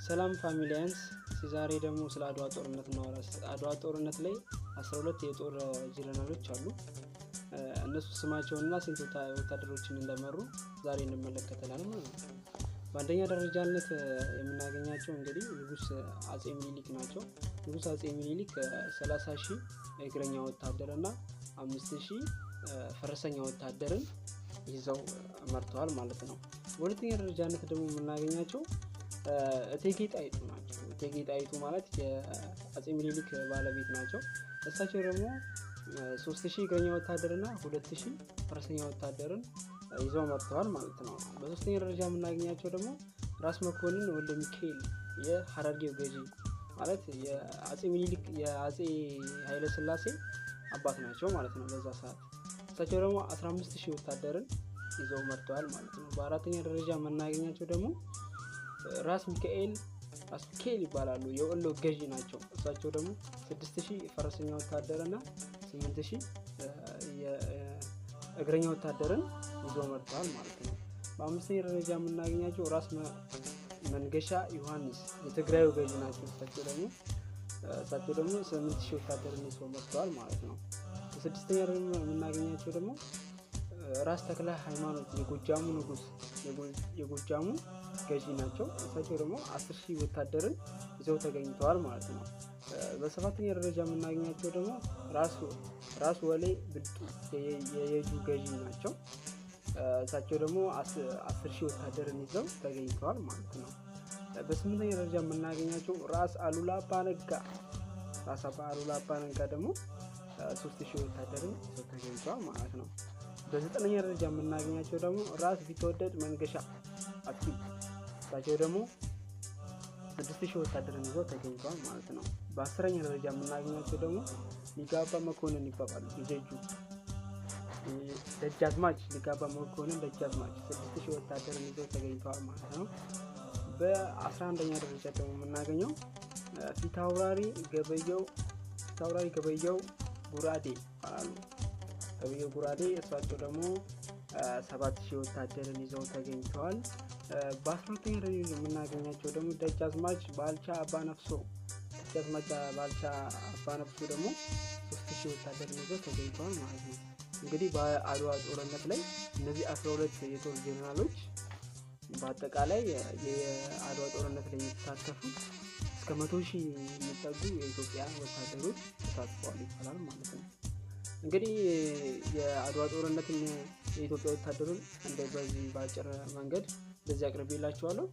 ሰላም ፋሚሊያንስ ዛሬ ደግሞ ስለ አድዋ ጦርነት እናወራለን። አድዋ ጦርነት ላይ 12 የጦር ጀነራሎች አሉ። እነሱ ስማቸውና ስንት ወታደሮችን እንደመሩ ዛሬ እንመለከታለን ማለት ነው። በአንደኛ ደረጃነት የምናገኛቸው እንግዲህ ንጉስ አጼ ሚኒሊክ ናቸው። ንጉስ አጼ ሚኒሊክ 30000 እግረኛ ወታደርና 5000 ፈረሰኛ ወታደርን ይዘው መርተዋል ማለት ነው። በሁለተኛ ደረጃነት ደግሞ የምናገኛቸው እቴጌ ጣይቱ ናቸው። እቴጌ ጣይቱ ማለት የአጼ ሚኒሊክ ባለቤት ናቸው። እሳቸው ደግሞ 3000 እግረኛ ወታደርና 2000 ፈረሰኛ ወታደርን ይዘው መርተዋል ማለት ነው። በሶስተኛ ደረጃ የምናገኛቸው ደግሞ ራስ መኮንን ወልደ ሚካኤል የሐረርጌው ገዢ ማለት የአጼ ሚኒሊክ የአጼ ኃይለ ሥላሴ አባት ናቸው ማለት ነው በዛ ሰዓት። እሳቸው ደግሞ 15000 ወታደርን ይዘው መርተዋል ማለት ነው። በአራተኛ ደረጃ የምናገኛቸው ደግሞ ራስ ሚካኤል ይባላሉ። የወሎ ገዢ ናቸው። እሳቸው ደግሞ 6000 ፈረሰኛ ወታደርና 8000 የእግረኛ ወታደርን ይዘው መርተዋል ማለት ነው። በአምስተኛ ደረጃ የምናገኛቸው ራስ መንገሻ ዮሐንስ የትግራዩ ገዢ ናቸው። እሳቸው ደግሞ 8000 ወታደርን ይዘው መርተዋል ማለት ነው። በስድስተኛ ደረጃ የምናገኛቸው ደግሞ ራስ ተክለ ሃይማኖት የጎጃሙ ንጉስ የጎጃሙ ገዢ ናቸው። እሳቸው ደግሞ 10000 ወታደርን ይዘው ተገኝተዋል ማለት ነው። በሰባተኛ ደረጃ የምናገኛቸው ደግሞ ራስ ወሌ ብልጡ የየጁ ገዢ ናቸው። እሳቸው ደግሞ 10000 ወታደርን ይዘው ተገኝተዋል ማለት ነው። በስምንተኛ ደረጃ የምናገኛቸው ራስ አሉላ አባ ነጋ ደግሞ 3000 ወታደርን ይዘው ተገኝተዋል ማለት ነው። በዘጠነኛ ደረጃ የምናገኛቸው ደግሞ ራስ ቢትወደድ መንገሻ አጥቢቅ እሳቸው ደግሞ 6000 ወታደርን ይዘው ተገኝተዋል ማለት ነው። በአስረኛ ደረጃ የምናገኛቸው ደግሞ ሊጋባ መኮንን ይባላሉ። የጀጁ ደጃዝማች ሊጋባ መኮንን ደጃዝማች 6000 ወታደርን ይዘው ተገኝተዋል ማለት ነው። በ11ኛ ደረጃ ደግሞ የምናገኘው ፊታውራሪ ገበየው ጉራዴ ይባላሉ። ገበየው ጉራዴ እሳቸው ደግሞ 7000 ወታደርን ይዘው ተገኝተዋል። በ12ኛ ደረጃ የምናገኛቸው ደግሞ ደጃዝማች ባልቻ አባነፍሶ ደግሞ 3000 ወታደርን ይዘው ተገኝተዋል ማለት ነው። እንግዲህ በአድዋ ጦርነት ላይ እነዚህ 12 የጦር ጀነራሎች በአጠቃላይ የአድዋ ጦርነት ላይ የተሳተፉት እስከ 100000 የሚጠጉ የኢትዮጵያ ወታደሮች ተሳትፈዋል ይባላል ማለት ነው። እንግዲህ የአድዋ ጦርነትን የኢትዮጵያ ወታደሮች በዚህ ባጭር መንገድ በዚህ አቅርቤላችኋለሁ።